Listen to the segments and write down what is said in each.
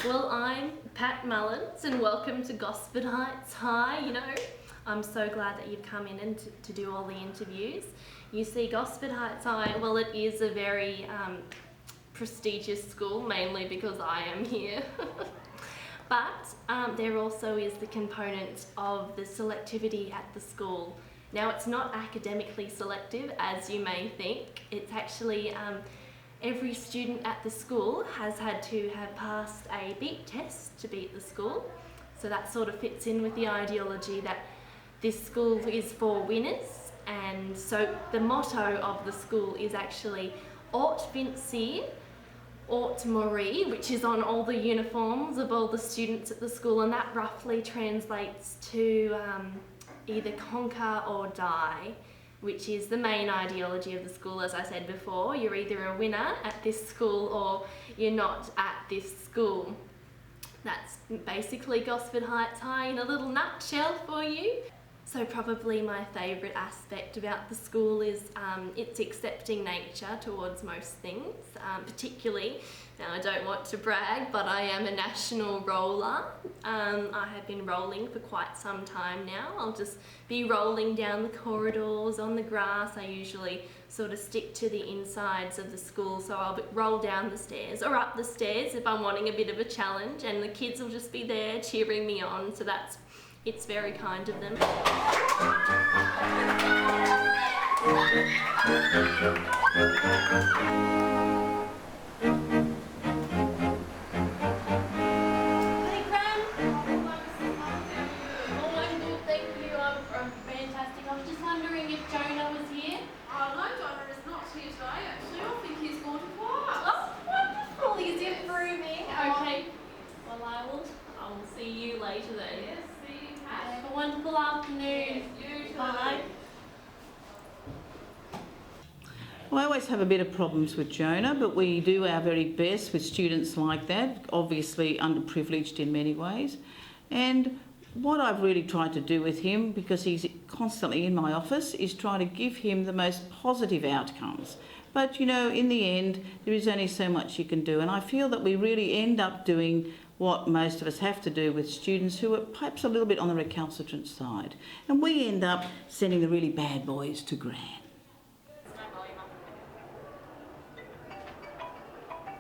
Well, I'm Pat Mullins and welcome to Gosford Heights High. You know, I'm so glad that you've come in and to do all the interviews. You see, Gosford Heights High, well, it is a very prestigious school, mainly because I am here. But there also is the component of the selectivity at the school. Now, it's not academically selective, as you may think. It's actually every student at the school has had to have passed a beat test to be at the school. So that sort of fits in with the ideology that this school is for winners. And so the motto of the school is actually Aut Vinci, Aut Mori, which is on all the uniforms of all the students at the school, and that roughly translates to either conquer or die, which is the main ideology of the school. As I said before, you're either a winner at this school or you're not at this school. That's basically Gosford Heights High in a little nutshell for you. So probably my favourite aspect about the school is its accepting nature towards most things, particularly, now I don't want to brag, but I am a national roller. I have been rolling for quite some time now. I'll just be rolling down the corridors on the grass. I usually sort of stick to the insides of the school, so I'll roll down the stairs or up the stairs if I'm wanting a bit of a challenge, and the kids will just be there cheering me on, so it's very kind of them. Wonderful afternoon. Yes, you too. Bye. I always have a bit of problems with Jonah, but we do our very best with students like that, obviously underprivileged in many ways. And what I've really tried to do with him, because he's constantly in my office, is try to give him the most positive outcomes. But you know, in the end, there is only so much you can do, and I feel that we really end up doing what most of us have to do with students who are perhaps a little bit on the recalcitrant side. And we end up sending the really bad boys to Gran.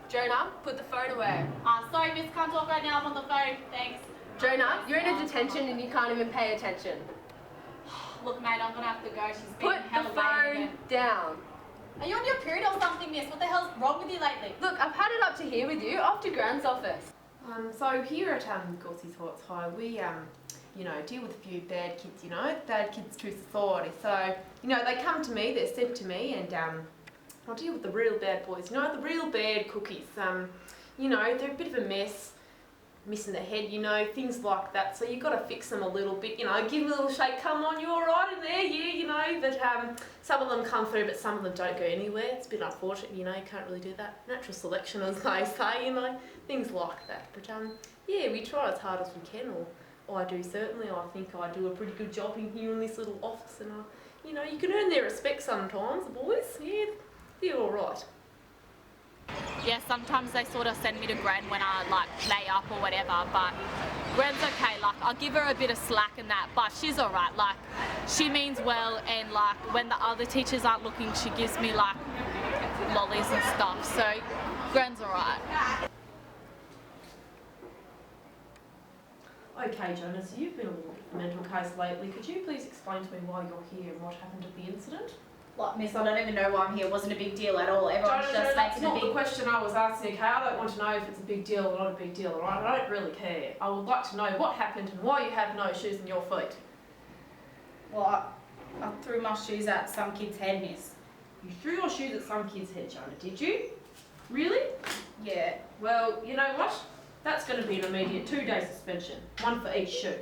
Jonah, put the phone away. Sorry miss, can't talk right now, I'm on the phone, thanks. Jonah, you're in a detention and you can't even pay attention. Look mate, I'm gonna have to go, she's been Put hell the phone down. Are you on your period or something, miss? What the hell's wrong with you lately? Look, I've had it up to here with you, off to Gran's office. So here at Gosford Heights High, we deal with a few bad kids, bad kids to society. So, they come to me, they're sent to me, and I'll deal with the real bad boys, the real bad cookies. They're a bit of a mess, missing the head, things like that. So you've got to fix them a little bit, give them a little shake, come on, you're all right in there, yeah, but some of them come through, but some of them don't go anywhere. It's a bit unfortunate, you can't really do that. Natural selection, as they say, things like that. But yeah, we try as hard as we can, or I do certainly. I think I do a pretty good job in here in this little office, and you can earn their respect sometimes, the boys, yeah, they're all right. Yeah, sometimes they sort of send me to Gran when I lay up or whatever, but Gran's okay, I'll give her a bit of slack in that, but she's alright, she means well, and when the other teachers aren't looking, she gives me lollies and stuff, so Gran's alright. Okay, Jonah, so you've been a mental case lately. Could you please explain to me why you're here and what happened at the incident? Miss, I don't even know why I'm here. It wasn't a big deal at all. Everyone's just that's making a not big... the question I was asking, okay? I don't want to know if it's a big deal or not a big deal, alright? I don't really care. I would like to know what happened and why you have no shoes on your feet. Well, I threw my shoes at some kid's head, miss. You threw your shoes at some kid's head, Jonah, did you? Really? Yeah. Well, you know what? That's going to be an immediate 2-day suspension. 1 for each shoe.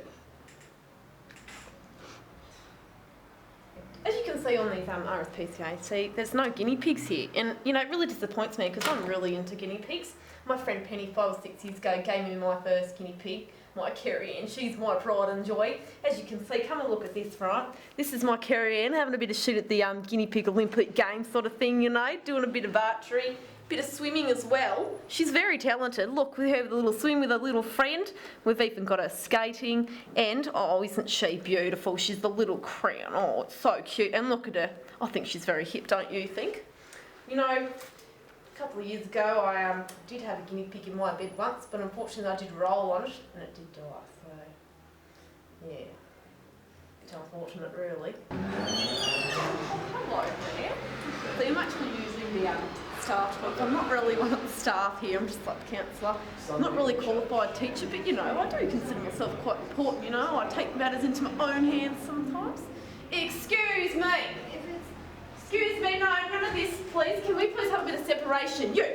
As you can see on these RSPCA, there's no guinea pigs here. And, it really disappoints me because I'm really into guinea pigs. My friend Penny 5 or 6 years ago gave me my first guinea pig, my Kerry Ann. She's my pride and joy. As you can see, come and look at this, right? This is my Kerry Ann having a bit of shoot at the guinea pig Olympic Games sort of thing, doing a bit of archery. bit of swimming as well. She's very talented. Look, we have a little swim with a little friend. We've even got her skating. And, oh, isn't she beautiful? She's the little crown. Oh, it's so cute. And look at her. I think she's very hip, don't you think? You know, a couple of years ago, I did have a guinea pig in my bed once, but unfortunately I did roll on it and it did die. So, yeah, bit unfortunate, really. Hello there. So I'm actually using the staff book. I'm not really one of the staff here. I'm just like the counsellor. I'm not really a qualified teacher, but you know, I do consider myself quite important. You know, I take matters into my own hands sometimes. Excuse me. Excuse me, no, none of this, please. Can we please have a bit of separation? You,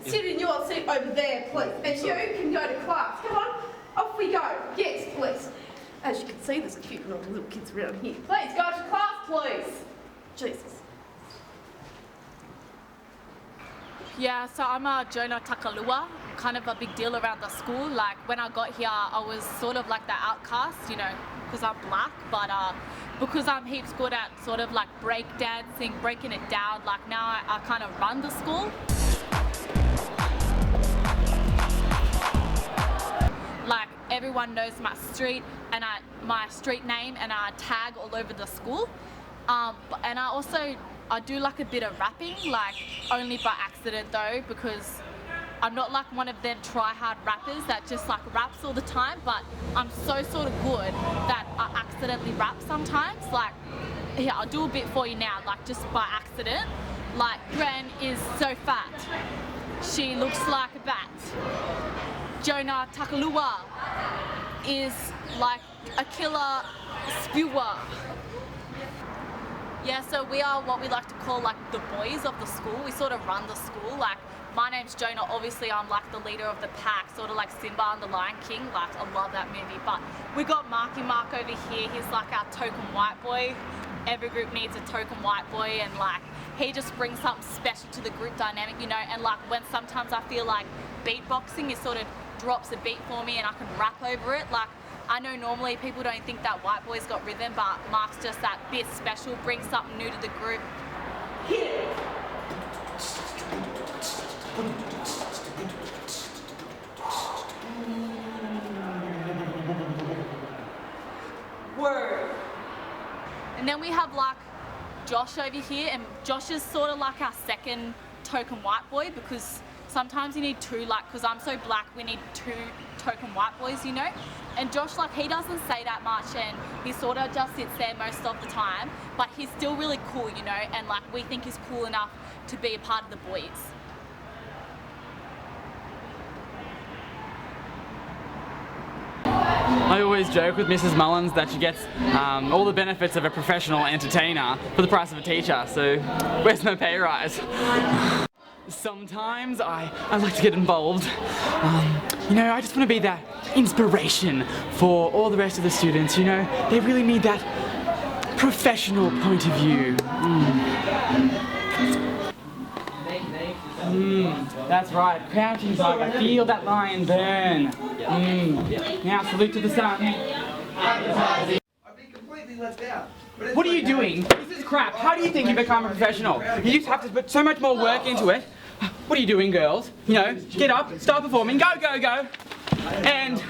sit in your seat over there, please. And you can go to class. Come on, off we go. Yes, please. As you can see, there's cute little kids around here. Please, go to class, please. Jesus. Yeah, so I'm a Jonah Takalua, kind of a big deal around the school. Like, when I got here, I was sort of like the outcast, you know, because I'm black, but because I'm heaps good at sort of like break dancing, breaking it down, like now I kind of run the school. Like, everyone knows my street and my street name, and I tag all over the school. And I do like a bit of rapping, like only by accident though, because I'm not like one of them try-hard rappers that just like raps all the time, but I'm so sort of good that I accidentally rap sometimes. Like, here, I'll do a bit for you now, like just by accident. Like, Gren is so fat, she looks like a bat. Jonah Takalua is like a killer spewer. Yeah, so we are what we like to call like the boys of the school. We sort of run the school. Like, my name's Jonah, obviously I'm like the leader of the pack, sort of like Simba and the Lion King. Like, I love that movie. But we got Marky Mark over here. He's like our token white boy. Every group needs a token white boy, and like he just brings something special to the group dynamic, you know. And like when sometimes I feel like beatboxing, it sort of drops a beat for me and I can rap over it. Like, I know normally people don't think that white boy's got rhythm, but Mark's just that bit special, brings something new to the group. Hit it. Word. And then we have like Josh over here, and Josh is sort of like our second token white boy, because sometimes you need two, like, because I'm so black, we need two token white boys, you know. And Josh, like, he doesn't say that much, and he sort of just sits there most of the time, but he's still really cool, you know, and like we think he's cool enough to be a part of the boys. I always joke with Mrs. Mullins that she gets all the benefits of a professional entertainer for the price of a teacher, so where's my pay rise? Sometimes I like to get involved. You know, I just want to be that inspiration for all the rest of the students, you know. They really need that professional point of view. That's right, crouching tiger, I feel that lion burn. Now salute to the sun. I've been completely left out. What are you doing? This is crap. How do you think you become a professional? You just have to put so much more work into it. What are you doing, girls? You know, get up, start performing, go, go, go. And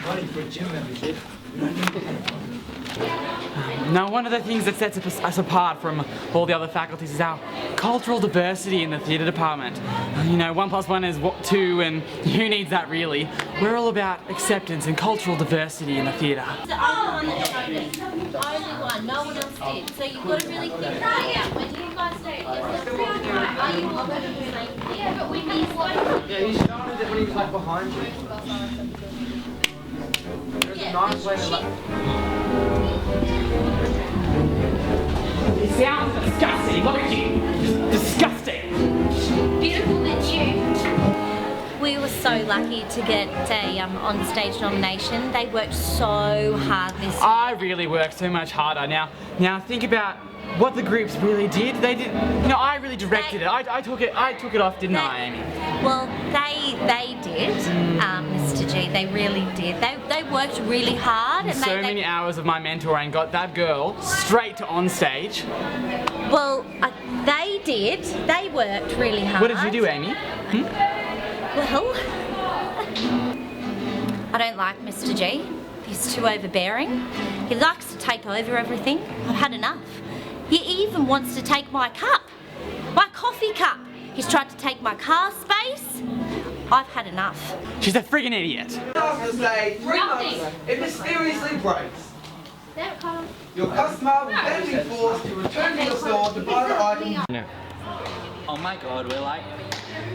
now, one of the things that sets us apart from all the other faculties is our cultural diversity in the theatre department. You know, 1 + 1 is 2, and who needs that really? We're all about acceptance and cultural diversity in the theatre. So I'm the one that chose it. Only one, no one else did. So you've got to really think about it. When you guys don't, are you all going to be like, yeah, but we need one. Yeah, he started it when he was like behind you. There's a nice way to It sounds disgusting, look at you! Disgusting! Beautiful than you. We were so lucky to get a on-stage nomination. They worked so hard this year. I really worked so much harder. Now think about what the groups really did. They did. No, I really directed it. I took it off, didn't I, Amy? Well, they did, Mr. G. They really did. They worked really hard. And So many hours of my mentoring got that girl straight to on stage. Well, they did. They worked really hard. What did you do, Amy? Well, I don't like Mr. G. He's too overbearing. He likes to take over everything. I've had enough. He even wants to take my cup, my coffee cup. He's tried to take my car space. I've had enough. She's a friggin' idiot. After say 3 months, it mysteriously breaks. Your customer will then be forced to return to your store to buy the item. No. Oh my god, we're like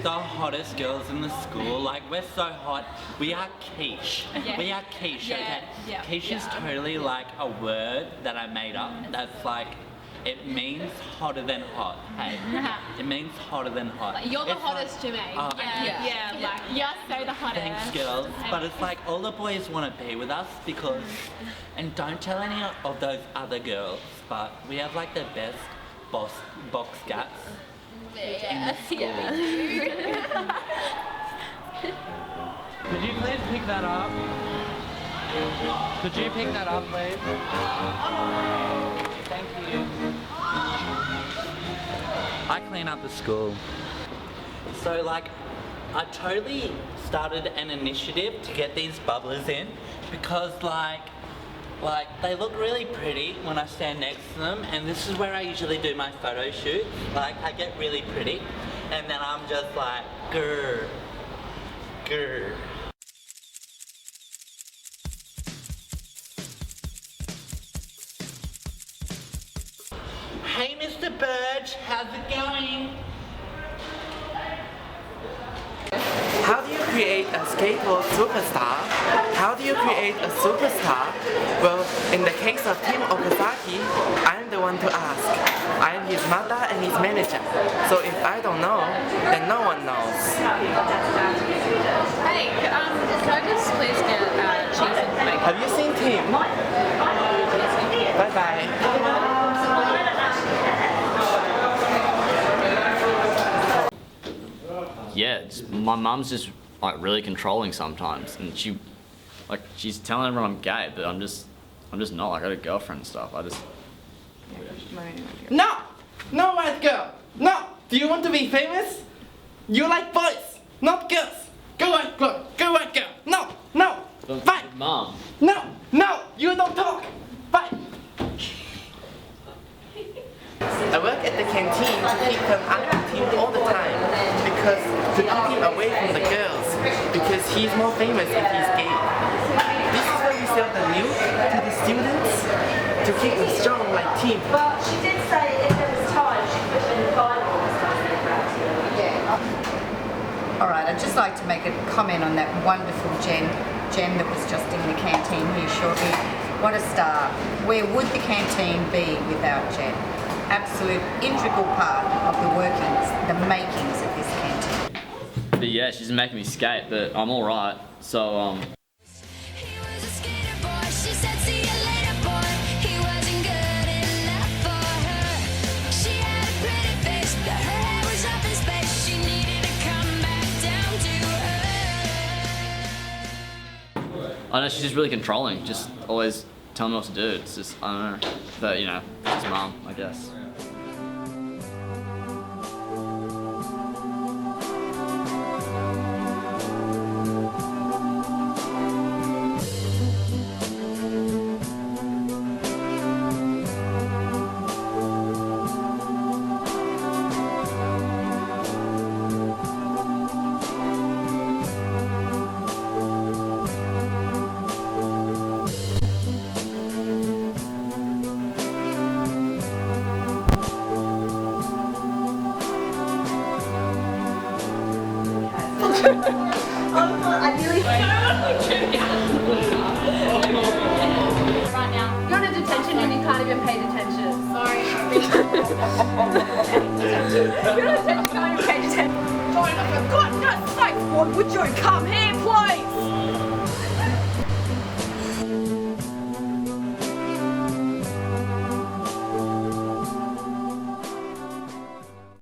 the hottest girls in the school. Like, we're so hot. We are quiche. Yeah. We are quiche, okay? Yeah. Quiche is totally like a word that I made up. That's like, it means hotter than hot, hey? It means hotter than hot. You're the It's hottest to me. Like, you're so the hottest. Thanks, girls. But it's like all the boys want to be with us because, and don't tell any of those other girls, but we have like the best box cats in the school. Could you please pick that up? Could you pick that up, please? Thank you. I clean up the school. So like, I totally started an initiative to get these bubblers in because like they look really pretty when I stand next to them, and this is where I usually do my photo shoot. Like, I get really pretty and then I'm just like, grr, grr. Hey Mr. Burge, how's it going? How do you create a skateboard superstar? How do you create a superstar? Well, in the case of Tim Okazaki, I'm the one to ask. I'm his mother and his manager. So if I don't know, then no one knows. Hey, can I just please get cheese and bacon? Have you seen Tim? Bye-bye. Yeah, my mum's just like really controlling sometimes, and she's telling everyone I'm gay, but I'm just not. Like, I got a girlfriend and stuff. No! No, white girl! No! Do you want to be famous? You like boys, not girls! Go white girl! Go white girl! No! No! Fine! Mom. No! No! You don't talk! Fine! I work at the canteen to keep him out of the team all the time, because to keep him away from the girls, because he's more famous if he's gay. This is where we sell the milk to the students to keep them strong like Tim. Well, she did say if there was time, she could invite all. Alright, I'd just like to make a comment on that wonderful Jen that was just in the canteen here shortly. What a star. Where would the canteen be without Jen? Absolute integral part of the workings, the makings of this canteen. But yeah, she's making me skate, but I'm alright. So I know she's just really controlling, just always telling me what to do. It's just, I don't know, but you know, it's mum, I guess. I nearly Right now, you're in detention and you can't even pay attention. Sorry. You're in detention, can't even pay attention. For goodness sake, would you come here, please?